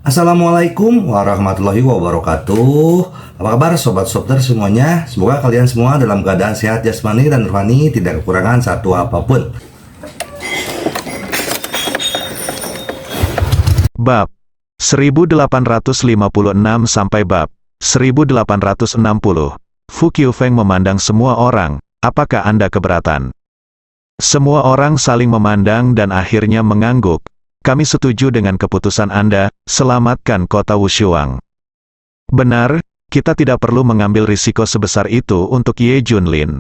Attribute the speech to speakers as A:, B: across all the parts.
A: Assalamualaikum warahmatullahi wabarakatuh. Apa kabar sobat Softer semuanya? Semoga kalian semua dalam keadaan sehat jasmani dan rohani, tidak kekurangan satu apapun.
B: Bab 1856 sampai bab 1860. Fu Qiufeng memandang semua orang. Apakah Anda keberatan? Semua orang saling memandang dan akhirnya mengangguk. Kami setuju dengan keputusan Anda, selamatkan kota Wushuang. Benar, kita tidak perlu mengambil risiko sebesar itu untuk Ye Junlin.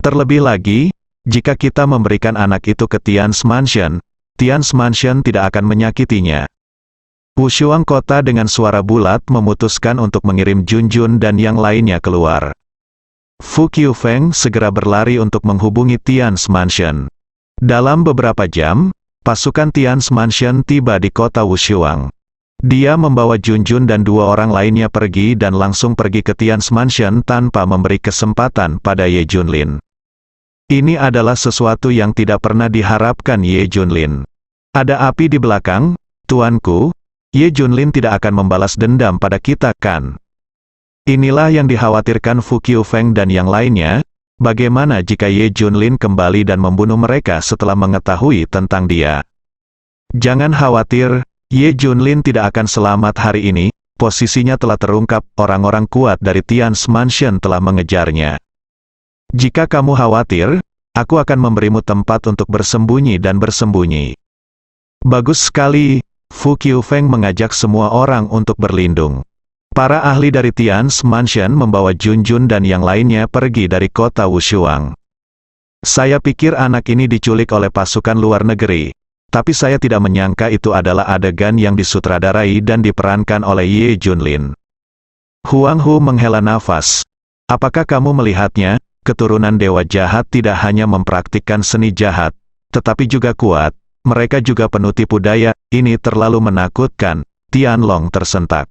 B: Terlebih lagi, jika kita memberikan anak itu ke Tian's Mansion tidak akan menyakitinya. Wushuang kota dengan suara bulat memutuskan untuk mengirim Junjun dan yang lainnya keluar. Fu Qiufeng segera berlari untuk menghubungi Tian's Mansion. Dalam beberapa jam, pasukan Tian's Mansion tiba di kota Wushuang. Dia membawa Junjun dan dua orang lainnya pergi dan langsung pergi ke Tian's Mansion tanpa memberi kesempatan pada Ye Junlin. Ini adalah sesuatu yang tidak pernah diharapkan Ye Junlin. Ada api di belakang, tuanku. Ye Junlin tidak akan membalas dendam pada kita, kan? Inilah yang dikhawatirkan Fu Qiufeng dan yang lainnya. Bagaimana jika Ye Junlin kembali dan membunuh mereka setelah mengetahui tentang dia? Jangan khawatir, Ye Junlin tidak akan selamat hari ini. Posisinya telah terungkap, orang-orang kuat dari Tian's Mansion telah mengejarnya. Jika kamu khawatir, aku akan memberimu tempat untuk bersembunyi dan bersembunyi. Bagus sekali, Fu Qiufeng mengajak semua orang untuk berlindung. Para ahli dari Tian's Mansion membawa Junjun dan yang lainnya pergi dari kota Wushuang. Saya pikir anak ini diculik oleh pasukan luar negeri, tapi saya tidak menyangka itu adalah adegan yang disutradarai dan diperankan oleh Ye Junlin. Huang Hu menghela nafas. Apakah kamu melihatnya? Keturunan dewa jahat tidak hanya mempraktikkan seni jahat, tetapi juga kuat. Mereka juga penuh tipu daya. Ini terlalu menakutkan. Tianlong tersentak.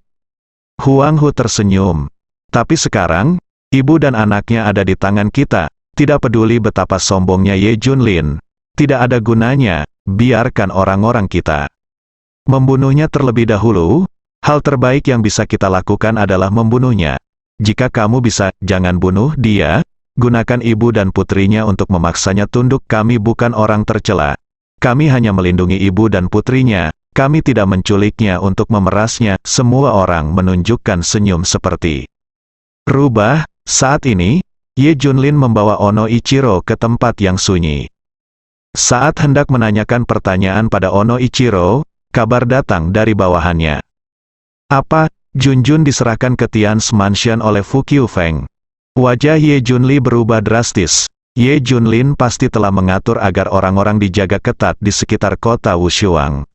B: Huang Hu tersenyum. Tapi sekarang, ibu dan anaknya ada di tangan kita. Tidak peduli betapa sombongnya Ye Junlin. Tidak ada gunanya, biarkan orang-orang kita membunuhnya terlebih dahulu. Hal terbaik yang bisa kita lakukan adalah membunuhnya. Jika kamu bisa, jangan bunuh dia. Gunakan ibu dan putrinya untuk memaksanya tunduk. Kami bukan orang tercela. Kami hanya melindungi ibu dan putrinya. Kami tidak menculiknya untuk memerasnya. Semua orang menunjukkan senyum seperti rubah. Saat ini, Ye Junlin membawa Ono Ichiro ke tempat yang sunyi. Saat hendak menanyakan pertanyaan pada Ono Ichiro, kabar datang dari bawahannya. Apa? Junjun diserahkan ke Tian's Mansion oleh Fu Qiufeng. Wajah Ye Junli berubah drastis. Ye Junlin pasti telah mengatur agar orang-orang dijaga ketat di sekitar kota Wushuang.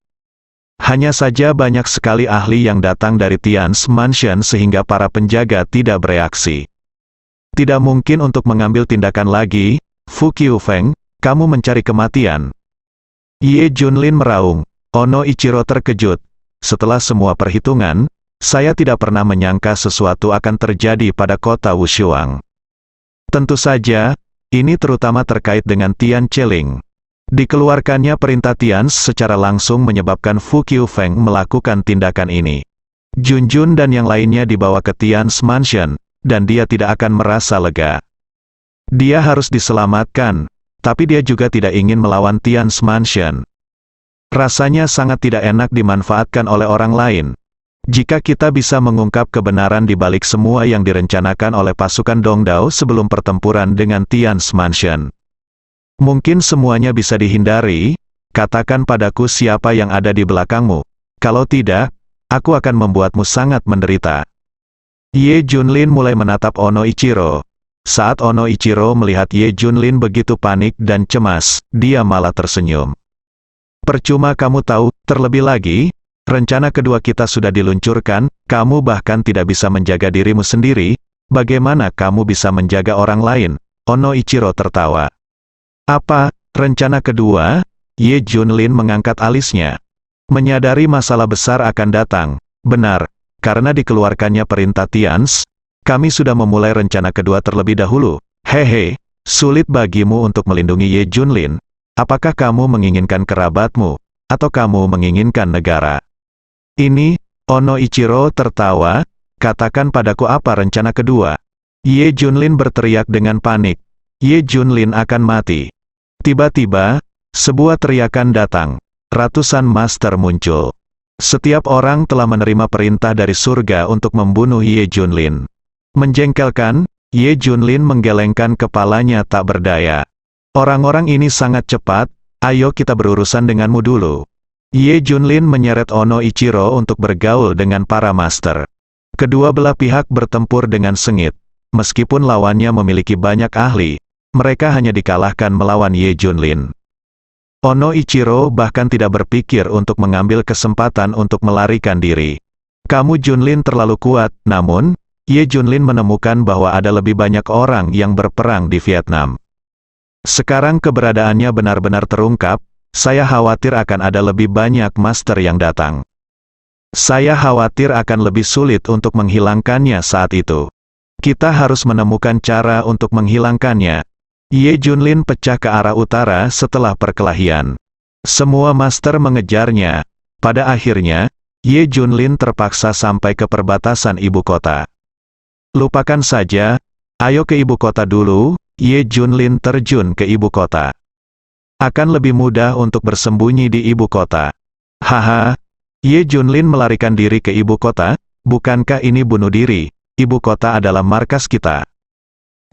B: Hanya saja banyak sekali ahli yang datang dari Tian's Mansion sehingga para penjaga tidak bereaksi. Tidak mungkin untuk mengambil tindakan lagi. Fu Qiufeng, kamu mencari kematian. Ye Junlin meraung. Ono Ichiro terkejut. Setelah semua perhitungan, saya tidak pernah menyangka sesuatu akan terjadi pada kota Wushuang. Tentu saja, ini terutama terkait dengan Tian Cheling. Dikeluarkannya perintah Tian secara langsung menyebabkan Fu Qiufeng melakukan tindakan ini. Junjun dan yang lainnya dibawa ke Tian's Mansion, dan dia tidak akan merasa lega. Dia harus diselamatkan, tapi dia juga tidak ingin melawan Tian's Mansion. Rasanya sangat tidak enak dimanfaatkan oleh orang lain. Jika kita bisa mengungkap kebenaran di balik semua yang direncanakan oleh pasukan Dongdao sebelum pertempuran dengan Tian's Mansion, mungkin semuanya bisa dihindari. Katakan padaku siapa yang ada di belakangmu. Kalau tidak, aku akan membuatmu sangat menderita. Ye Junlin mulai menatap Ono Ichiro. Saat Ono Ichiro melihat Ye Junlin begitu panik dan cemas, dia malah tersenyum. Percuma kamu tahu, terlebih lagi, rencana kedua kita sudah diluncurkan, kamu bahkan tidak bisa menjaga dirimu sendiri, bagaimana kamu bisa menjaga orang lain? Ono Ichiro tertawa. Apa, rencana kedua? Ye Junlin mengangkat alisnya. Menyadari masalah besar akan datang. Benar, karena dikeluarkannya perintah Tian's, kami sudah memulai rencana kedua terlebih dahulu. Hehe, sulit bagimu untuk melindungi Ye Junlin. Apakah kamu menginginkan kerabatmu, atau kamu menginginkan negara? Ini, Ono Ichiro tertawa, katakan padaku apa rencana kedua. Ye Junlin berteriak dengan panik. Ye Junlin akan mati. Tiba-tiba, sebuah teriakan datang. Ratusan master muncul. Setiap orang telah menerima perintah dari surga untuk membunuh Ye Junlin. Menjengkelkan, Ye Junlin menggelengkan kepalanya tak berdaya. Orang-orang ini sangat cepat, ayo kita berurusan denganmu dulu. Ye Junlin menyeret Ono Ichiro untuk bergaul dengan para master. Kedua belah pihak bertempur dengan sengit. Meskipun lawannya memiliki banyak ahli, mereka hanya dikalahkan melawan Ye Junlin. Ono Ichiro bahkan tidak berpikir untuk mengambil kesempatan untuk melarikan diri. Kamu Junlin terlalu kuat, namun, Ye Junlin menemukan bahwa ada lebih banyak orang yang berperang di Vietnam. Sekarang keberadaannya benar-benar terungkap, saya khawatir akan ada lebih banyak master yang datang. Saya khawatir akan lebih sulit untuk menghilangkannya saat itu. Kita harus menemukan cara untuk menghilangkannya. Ye Junlin pecah ke arah utara setelah perkelahian. Semua master mengejarnya. Pada akhirnya, Ye Junlin terpaksa sampai ke perbatasan ibu kota. Lupakan saja, ayo ke ibu kota dulu. Ye Junlin terjun ke ibu kota. Akan lebih mudah untuk bersembunyi di ibu kota. Haha, Ye Junlin melarikan diri ke ibu kota, bukankah ini bunuh diri? Ibu kota adalah markas kita.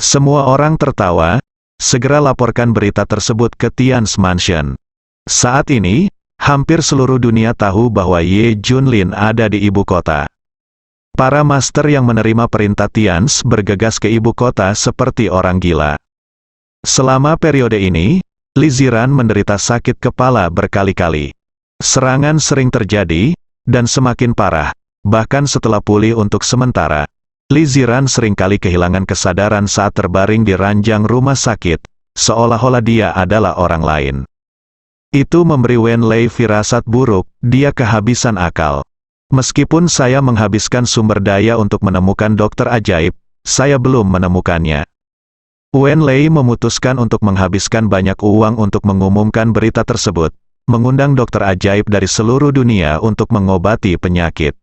B: Semua orang tertawa, segera laporkan berita tersebut ke Tian's Mansion. Saat ini, hampir seluruh dunia tahu bahwa Ye Junlin ada di ibu kota. Para master yang menerima perintah Tian's bergegas ke ibu kota seperti orang gila. Selama periode ini, Li Ziran menderita sakit kepala berkali-kali. Serangan sering terjadi, dan semakin parah. Bahkan setelah pulih untuk sementara, Li Ziran seringkali kehilangan kesadaran saat terbaring di ranjang rumah sakit, seolah-olah dia adalah orang lain. Itu memberi Wen Lei firasat buruk, dia kehabisan akal. Meskipun saya menghabiskan sumber daya untuk menemukan dokter ajaib, saya belum menemukannya. Wen Lei memutuskan untuk menghabiskan banyak uang untuk mengumumkan berita tersebut, mengundang dokter ajaib dari seluruh dunia untuk mengobati penyakit.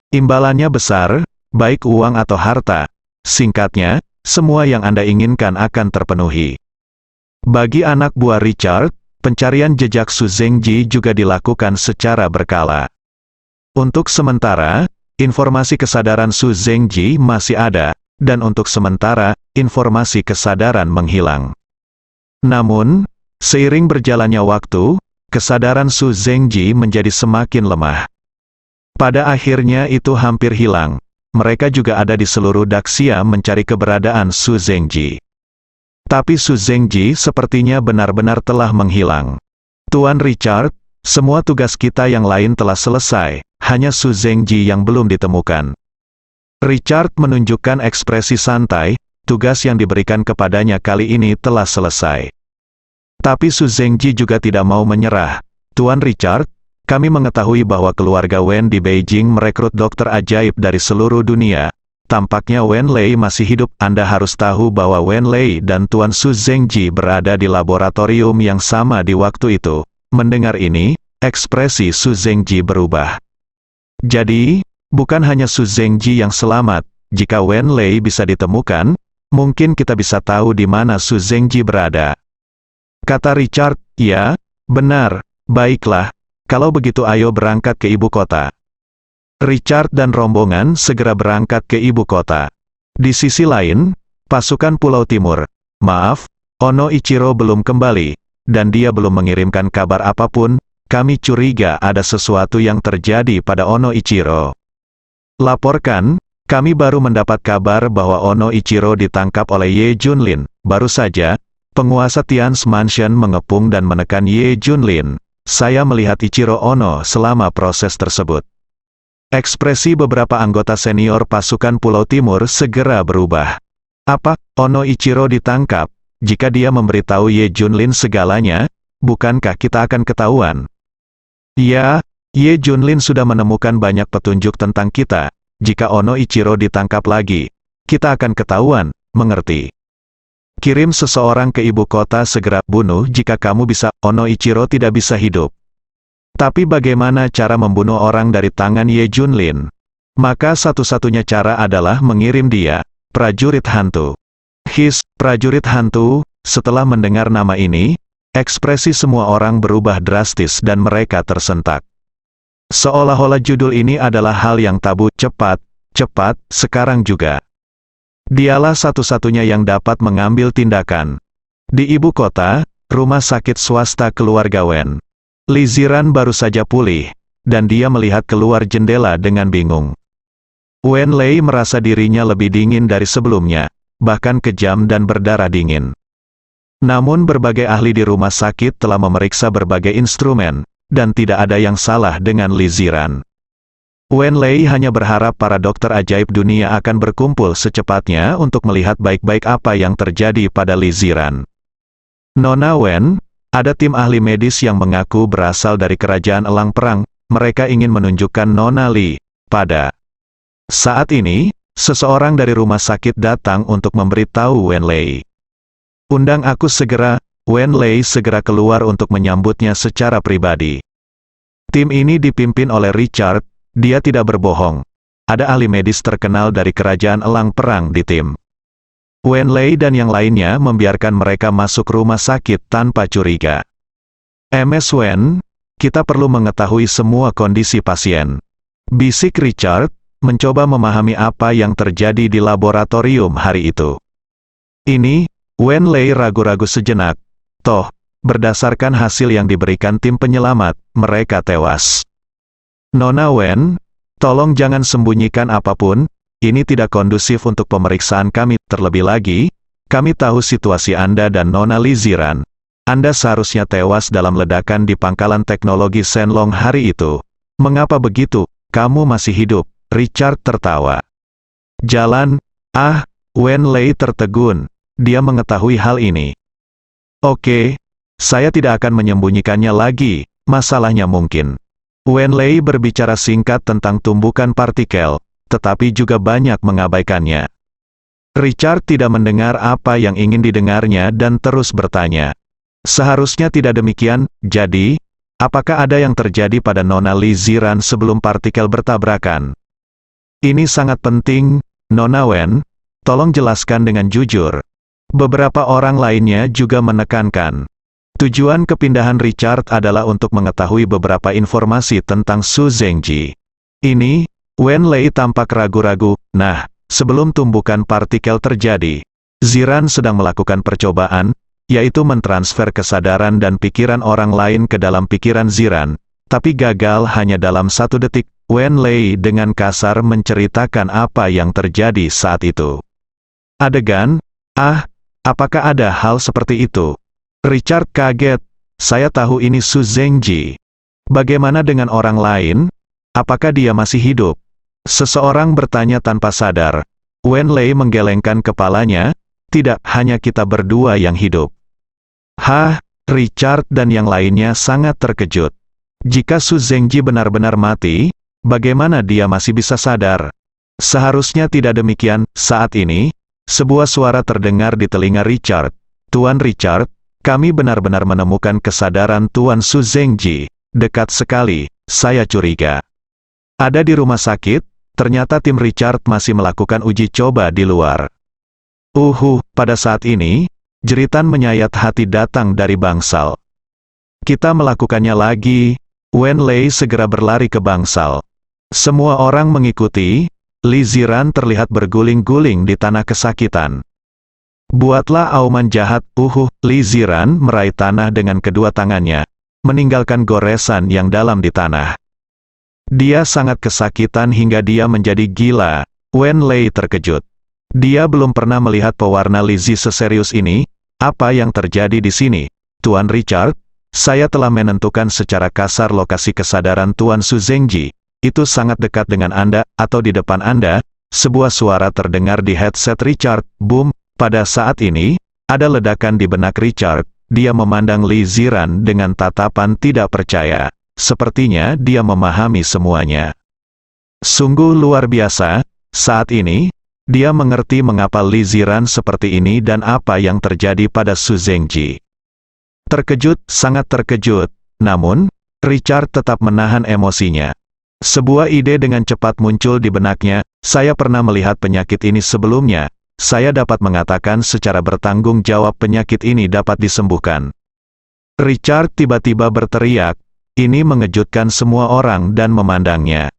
B: Imbalannya besar, baik uang atau harta. Singkatnya, semua yang Anda inginkan akan terpenuhi. Bagi anak buah Richard, pencarian jejak Su Zengji juga dilakukan secara berkala. Untuk sementara, informasi kesadaran Su Zengji masih ada, dan untuk sementara, informasi kesadaran menghilang. Namun, seiring berjalannya waktu, kesadaran Su Zengji menjadi semakin lemah. Pada akhirnya itu hampir hilang. Mereka juga ada di seluruh Daxia mencari keberadaan Su Zengji. Tapi Su Zengji sepertinya benar-benar telah menghilang. Tuan Richard, semua tugas kita yang lain telah selesai, hanya Su Zengji yang belum ditemukan. Richard menunjukkan ekspresi santai, tugas yang diberikan kepadanya kali ini telah selesai. Tapi Su Zengji juga tidak mau menyerah. Tuan Richard, kami mengetahui bahwa keluarga Wen di Beijing merekrut dokter ajaib dari seluruh dunia. Tampaknya Wen Lei masih hidup. Anda harus tahu bahwa Wen Lei dan Tuan Su Zengji berada di laboratorium yang sama di waktu itu. Mendengar ini, ekspresi Su Zengji berubah. Jadi, bukan hanya Su Zengji yang selamat, jika Wen Lei bisa ditemukan, mungkin kita bisa tahu di mana Su Zengji berada. Kata Richard, ya, benar, baiklah, kalau begitu ayo berangkat ke ibu kota. Richard dan rombongan segera berangkat ke ibu kota. Di sisi lain, pasukan Pulau Timur, maaf, Ono Ichiro belum kembali, dan dia belum mengirimkan kabar apapun, kami curiga ada sesuatu yang terjadi pada Ono Ichiro. Laporkan, kami baru mendapat kabar bahwa Ono Ichiro ditangkap oleh Ye Junlin. Baru saja, penguasa Tian's Mansion mengepung dan menekan Ye Junlin. Saya melihat Ichiro Ono selama proses tersebut. Ekspresi beberapa anggota senior pasukan Pulau Timur segera berubah. Apa, Ono Ichiro ditangkap? Jika dia memberitahu Ye Junlin segalanya, bukankah kita akan ketahuan? Ya, Ye Junlin sudah menemukan banyak petunjuk tentang kita. Jika Ono Ichiro ditangkap lagi, kita akan ketahuan, mengerti? Kirim seseorang ke ibu kota segera bunuh jika kamu bisa. Ono Ichiro tidak bisa hidup. Tapi bagaimana cara membunuh orang dari tangan Ye Junlin? Maka satu-satunya cara adalah mengirim dia, prajurit hantu. Prajurit hantu. Setelah mendengar nama ini, ekspresi semua orang berubah drastis dan mereka tersentak. Seolah-olah judul ini adalah hal yang tabu. Cepat, sekarang juga. Dialah satu-satunya yang dapat mengambil tindakan. Di ibu kota, rumah sakit swasta keluarga Wen. Li Ziran baru saja pulih, dan dia melihat keluar jendela dengan bingung. Wen Lei merasa dirinya lebih dingin dari sebelumnya, bahkan kejam dan berdarah dingin. Namun berbagai ahli di rumah sakit telah memeriksa berbagai instrumen, dan tidak ada yang salah dengan Li Ziran. Wen Lei hanya berharap para dokter ajaib dunia akan berkumpul secepatnya untuk melihat baik-baik apa yang terjadi pada Li Ziran. Nona Wen, ada tim ahli medis yang mengaku berasal dari kerajaan elang perang. Mereka ingin menunjukkan Nona Li pada saat ini. Seseorang dari rumah sakit datang untuk memberitahu Wen Lei. Undang aku segera. Wen Lei segera keluar untuk menyambutnya secara pribadi. Tim ini dipimpin oleh Richard. Dia tidak berbohong. Ada ahli medis terkenal dari kerajaan elang perang di tim. Wen Lei dan yang lainnya membiarkan mereka masuk rumah sakit tanpa curiga. MS Wen, kita perlu mengetahui semua kondisi pasien. Bisik Richard, mencoba memahami apa yang terjadi di laboratorium hari itu. Ini, Wen Lei ragu-ragu sejenak. Toh, berdasarkan hasil yang diberikan tim penyelamat, mereka tewas. Nona Wen, tolong jangan sembunyikan apapun, ini tidak kondusif untuk pemeriksaan kami. Terlebih lagi, kami tahu situasi Anda dan Nona Li Ziran. Anda seharusnya tewas dalam ledakan di pangkalan teknologi Shenlong hari itu. Mengapa begitu? Kamu masih hidup. Richard tertawa. Jalan, Wen Lei tertegun. Dia mengetahui hal ini. Oke, saya tidak akan menyembunyikannya lagi, masalahnya mungkin. Wen Lei berbicara singkat tentang tumbukan partikel, tetapi juga banyak mengabaikannya. Richard tidak mendengar apa yang ingin didengarnya dan terus bertanya. Seharusnya tidak demikian, jadi, apakah ada yang terjadi pada Nona Li Ziran sebelum partikel bertabrakan? Ini sangat penting, Nona Wen, tolong jelaskan dengan jujur. Beberapa orang lainnya juga menekankan. Tujuan kepindahan Richard adalah untuk mengetahui beberapa informasi tentang Su Zhengji. Ini, Wen Lei tampak ragu-ragu. Nah, sebelum tumbukan partikel terjadi, Ziran sedang melakukan percobaan, yaitu mentransfer kesadaran dan pikiran orang lain ke dalam pikiran Ziran, tapi gagal hanya dalam 1 detik. Wen Lei dengan kasar menceritakan apa yang terjadi saat itu. Adegan, apakah ada hal seperti itu? Richard kaget. Saya tahu ini Su Zhengji. Bagaimana dengan orang lain? Apakah dia masih hidup? Seseorang bertanya tanpa sadar. Wen Lei menggelengkan kepalanya. Tidak, hanya kita berdua yang hidup. Richard dan yang lainnya sangat terkejut. Jika Su Zhengji benar-benar mati, bagaimana dia masih bisa sadar? Seharusnya tidak demikian. Saat ini, sebuah suara terdengar di telinga Richard. Tuan Richard, kami benar-benar menemukan kesadaran Tuan Su Zhengji. Dekat sekali, saya curiga. Ada di rumah sakit, ternyata tim Richard masih melakukan uji coba di luar. Pada saat ini, jeritan menyayat hati datang dari bangsal. Kita melakukannya lagi. Wen Lei segera berlari ke bangsal. Semua orang mengikuti. Li Ziran terlihat berguling-guling di tanah kesakitan. Buatlah auman jahat, Li Ziran meraih tanah dengan kedua tangannya, meninggalkan goresan yang dalam di tanah. Dia sangat kesakitan hingga dia menjadi gila. Wen Lei terkejut. Dia belum pernah melihat pewarna Lizzie seserius ini. Apa yang terjadi di sini? Tuan Richard, saya telah menentukan secara kasar lokasi kesadaran Tuan Su Zhengji. Itu sangat dekat dengan Anda, atau di depan Anda. Sebuah suara terdengar di headset Richard. Boom. Pada saat ini, ada ledakan di benak Richard. Dia memandang Li Ziran dengan tatapan tidak percaya. Sepertinya dia memahami semuanya. Sungguh luar biasa. Saat ini, dia mengerti mengapa Li Ziran seperti ini dan apa yang terjadi pada Su Zhengji. Terkejut, sangat terkejut. Namun, Richard tetap menahan emosinya. Sebuah ide dengan cepat muncul di benaknya, saya pernah melihat penyakit ini sebelumnya, saya dapat mengatakan secara bertanggung jawab penyakit ini dapat disembuhkan. Richard tiba-tiba berteriak, ini mengejutkan semua orang dan memandangnya.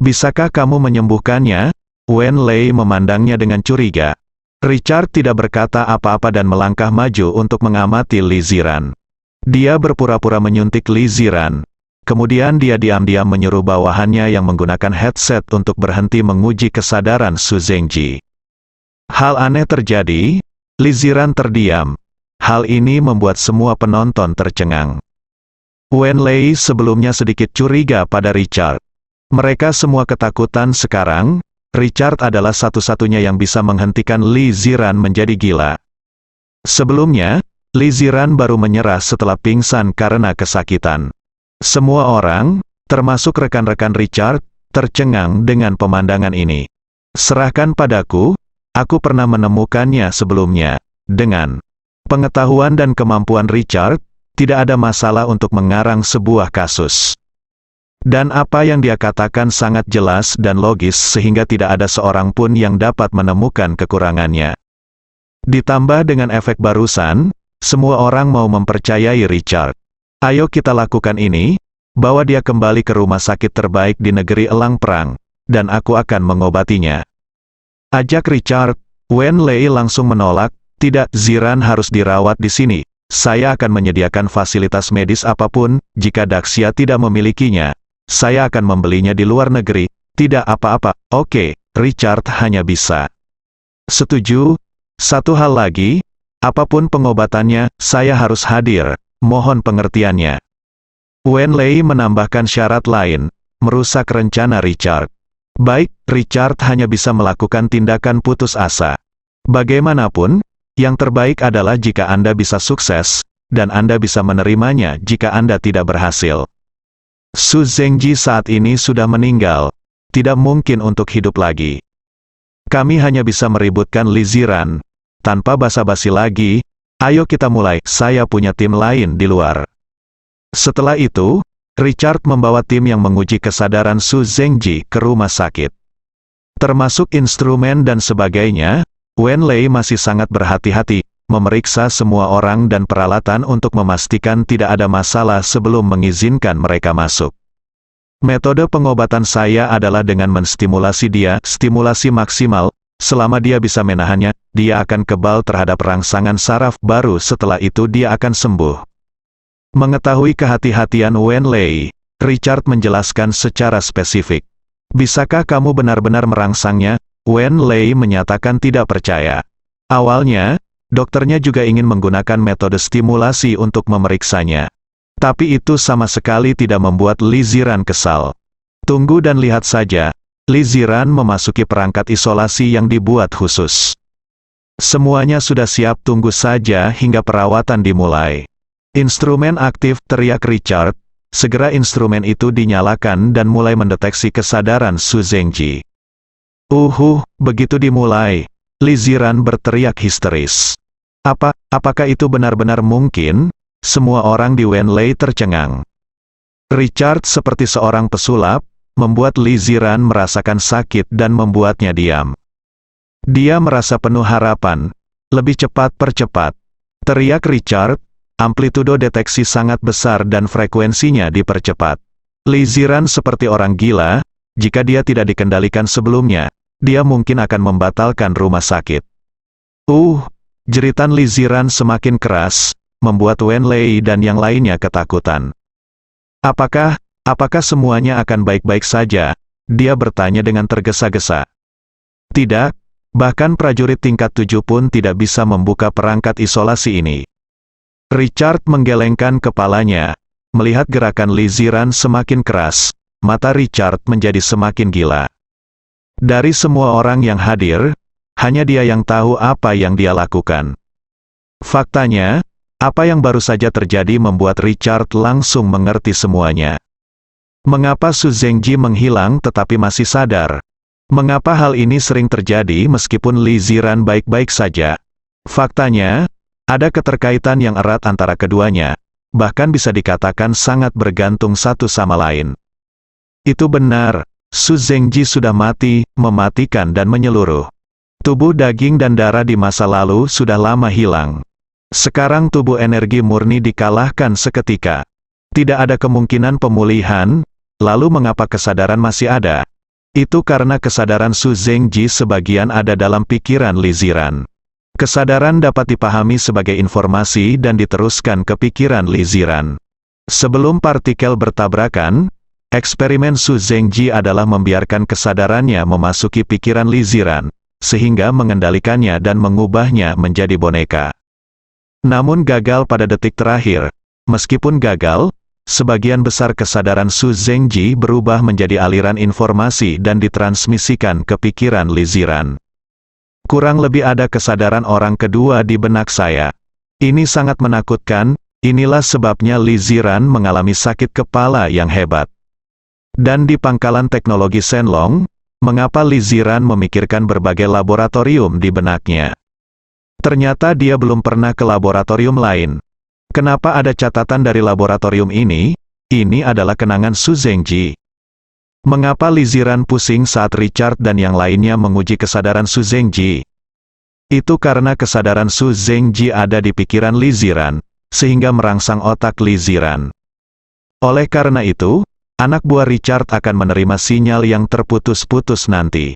B: Bisakah kamu menyembuhkannya? Wen Lei memandangnya dengan curiga. Richard tidak berkata apa-apa dan melangkah maju untuk mengamati Li Ziran. Dia berpura-pura menyuntik Li Ziran. Kemudian dia diam-diam menyuruh bawahannya yang menggunakan headset untuk berhenti menguji kesadaran Su Zengji. Hal aneh terjadi, Li Ziran terdiam. Hal ini membuat semua penonton tercengang. Wen Lei sebelumnya sedikit curiga pada Richard. Mereka semua ketakutan sekarang, Richard adalah satu-satunya yang bisa menghentikan Li Ziran menjadi gila. Sebelumnya, Li Ziran baru menyerah setelah pingsan karena kesakitan. Semua orang, termasuk rekan-rekan Richard, tercengang dengan pemandangan ini. Serahkan padaku, aku pernah menemukannya sebelumnya. Dengan pengetahuan dan kemampuan Richard, tidak ada masalah untuk mengarang sebuah kasus. Dan apa yang dia katakan sangat jelas dan logis sehingga tidak ada seorang pun yang dapat menemukan kekurangannya. Ditambah dengan efek barusan, semua orang mau mempercayai Richard. Ayo kita lakukan ini, bawa dia kembali ke rumah sakit terbaik di negeri elang perang, dan aku akan mengobatinya. Ajak Richard. Wen Lei langsung menolak, tidak, Ziran harus dirawat di sini. Saya akan menyediakan fasilitas medis apapun, jika Daxia tidak memilikinya. Saya akan membelinya di luar negeri, tidak apa-apa. Oke, Richard hanya bisa setuju. Satu hal lagi, apapun pengobatannya, saya harus hadir. Mohon pengertiannya. Wen Lei menambahkan syarat lain, merusak rencana Richard. Baik, Richard hanya bisa melakukan tindakan putus asa. Bagaimanapun, yang terbaik adalah jika Anda bisa sukses, dan Anda bisa menerimanya jika Anda tidak berhasil. Su Zengji saat ini sudah meninggal, tidak mungkin untuk hidup lagi. Kami hanya bisa meributkan Li Ziran. Tanpa basa-basi lagi, ayo kita mulai, saya punya tim lain di luar. Setelah itu, Richard membawa tim yang menguji kesadaran Su Zengji ke rumah sakit. Termasuk instrumen dan sebagainya, Wen Lei masih sangat berhati-hati, memeriksa semua orang dan peralatan untuk memastikan tidak ada masalah sebelum mengizinkan mereka masuk. Metode pengobatan saya adalah dengan menstimulasi dia, stimulasi maksimal. Selama dia bisa menahannya, dia akan kebal terhadap rangsangan saraf, baru setelah itu dia akan sembuh. Mengetahui kehati-hatian Wen Lei, Richard menjelaskan secara spesifik. Bisakah kamu benar-benar merangsangnya? Wen Lei menyatakan tidak percaya. Awalnya, dokternya juga ingin menggunakan metode stimulasi untuk memeriksanya. Tapi itu sama sekali tidak membuat Li Ziran kesal. Tunggu dan lihat saja. Li Ziran memasuki perangkat isolasi yang dibuat khusus. Semuanya sudah siap, tunggu saja hingga perawatan dimulai. Instrumen aktif, teriak Richard. Segera instrumen itu dinyalakan dan mulai mendeteksi kesadaran Su Zengji. Begitu dimulai, Li Ziran berteriak histeris. Apakah itu benar-benar mungkin? Semua orang di Wen Lei tercengang. Richard seperti seorang pesulap, membuat Li Ziran merasakan sakit dan membuatnya diam. Dia merasa penuh harapan. Lebih cepat, percepat. Teriak Richard, amplitudo deteksi sangat besar dan frekuensinya dipercepat. Li Ziran seperti orang gila, jika dia tidak dikendalikan sebelumnya, dia mungkin akan membatalkan rumah sakit. Jeritan Li Ziran semakin keras, membuat Wen Lei dan yang lainnya ketakutan. Apakah semuanya akan baik-baik saja? Dia bertanya dengan tergesa-gesa. Tidak, bahkan prajurit tingkat 7 pun tidak bisa membuka perangkat isolasi ini. Richard menggelengkan kepalanya. Melihat gerakan Li Ziran semakin keras, mata Richard menjadi semakin gila. Dari semua orang yang hadir, hanya dia yang tahu apa yang dia lakukan. Faktanya, apa yang baru saja terjadi membuat Richard langsung mengerti semuanya. Mengapa Su Zengji menghilang tetapi masih sadar? Mengapa hal ini sering terjadi meskipun Li Ziran baik-baik saja? Faktanya, ada keterkaitan yang erat antara keduanya. bahkan bisa dikatakan sangat bergantung satu sama lain. Itu benar, Su Zhengji sudah mati, mematikan dan menyeluruh. Tubuh daging dan darah di masa lalu sudah lama hilang. Sekarang tubuh energi murni dikalahkan seketika. Tidak ada kemungkinan pemulihan, lalu mengapa kesadaran masih ada? Itu karena kesadaran Su Zhengji sebagian ada dalam pikiran Li Ziran. Kesadaran dapat dipahami sebagai informasi dan diteruskan ke pikiran Li Ziran. Sebelum partikel bertabrakan, eksperimen Su Zhengji adalah membiarkan kesadarannya memasuki pikiran Li Ziran, sehingga mengendalikannya dan mengubahnya menjadi boneka. Namun gagal pada detik terakhir. Meskipun gagal, sebagian besar kesadaran Su Zhengji berubah menjadi aliran informasi dan ditransmisikan ke pikiran Li Ziran. Kurang lebih ada kesadaran orang kedua di benak saya. Ini sangat menakutkan, inilah sebabnya Li Ziran mengalami sakit kepala yang hebat. Dan di pangkalan teknologi Shenlong, mengapa Li Ziran memikirkan berbagai laboratorium di benaknya? Ternyata dia belum pernah ke laboratorium lain. Kenapa ada catatan dari laboratorium ini? Ini adalah kenangan Su Zhengji. Mengapa Li Ziran pusing saat Richard dan yang lainnya menguji kesadaran Su Zhengji? Itu karena kesadaran Su Zhengji ada di pikiran Li Ziran, sehingga merangsang otak Li Ziran. Oleh karena itu, anak buah Richard akan menerima sinyal yang terputus-putus nanti.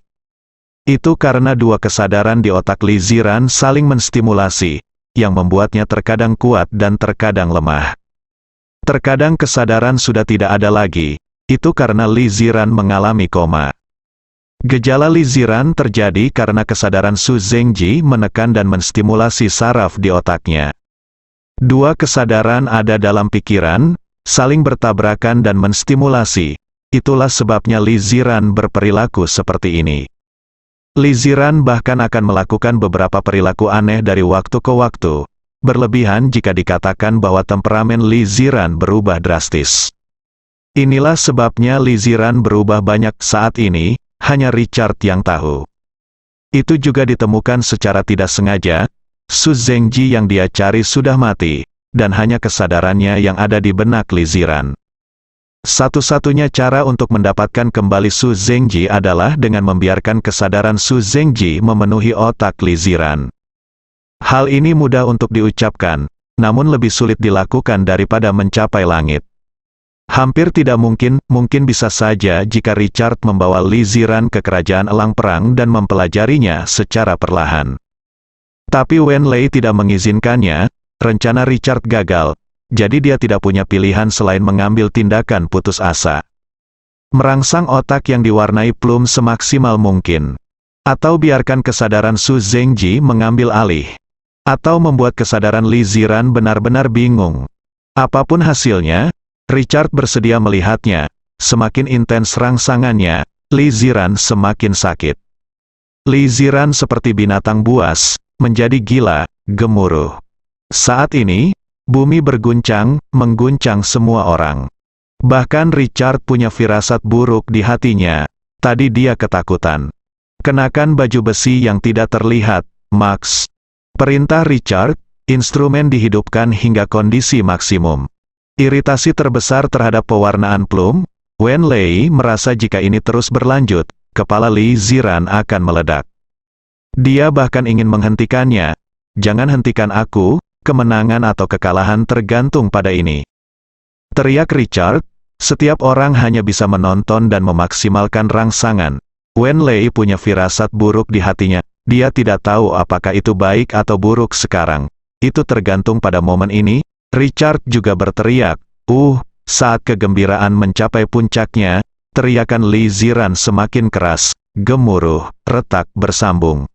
B: Itu karena dua kesadaran di otak Li Ziran saling menstimulasi, yang membuatnya terkadang kuat dan terkadang lemah. Terkadang kesadaran sudah tidak ada lagi. Itu karena Li Ziran mengalami koma. Gejala Li Ziran terjadi karena kesadaran Su Zhengji menekan dan menstimulasi saraf di otaknya. Dua kesadaran ada dalam pikiran, saling bertabrakan dan menstimulasi. Itulah sebabnya Li Ziran berperilaku seperti ini. Li Ziran bahkan akan melakukan beberapa perilaku aneh dari waktu ke waktu. Berlebihan jika dikatakan bahwa temperamen Li Ziran berubah drastis. Inilah sebabnya Li Ziran berubah banyak saat ini, hanya Richard yang tahu. Itu juga ditemukan secara tidak sengaja, Su Zhengji yang dia cari sudah mati, dan hanya kesadarannya yang ada di benak Li Ziran. Satu-satunya cara untuk mendapatkan kembali Su Zhengji adalah dengan membiarkan kesadaran Su Zhengji memenuhi otak Li Ziran. Hal ini mudah untuk diucapkan, namun lebih sulit dilakukan daripada mencapai langit. Hampir tidak mungkin bisa saja jika Richard membawa Li Ziran ke kerajaan elang perang dan mempelajarinya secara perlahan. Tapi Wen Lei tidak mengizinkannya, rencana Richard gagal, jadi dia tidak punya pilihan selain mengambil tindakan putus asa. Merangsang otak yang diwarnai plum semaksimal mungkin. Atau biarkan kesadaran Su Zhengji mengambil alih. Atau membuat kesadaran Li Ziran benar-benar bingung. Apapun hasilnya, Richard bersedia melihatnya. Semakin intens rangsangannya, Li Ziran semakin sakit. Li Ziran seperti binatang buas, menjadi gila, gemuruh. Saat ini, bumi berguncang, mengguncang semua orang. Bahkan Richard punya firasat buruk di hatinya. Tadi dia ketakutan. Kenakan baju besi yang tidak terlihat, Max. Perintah Richard, instrumen dihidupkan hingga kondisi maksimum. Iritasi terbesar terhadap pewarnaan plum, Wen Lei merasa jika ini terus berlanjut, kepala Li Ziran akan meledak. Dia bahkan ingin menghentikannya. Jangan hentikan aku, kemenangan atau kekalahan tergantung pada ini. Teriak Richard, setiap orang hanya bisa menonton dan memaksimalkan rangsangan. Wen Lei punya firasat buruk di hatinya, dia tidak tahu apakah itu baik atau buruk sekarang. Itu tergantung pada momen ini. Richard juga berteriak, saat kegembiraan mencapai puncaknya, teriakan Li Ziran semakin keras, gemuruh, retak bersambung.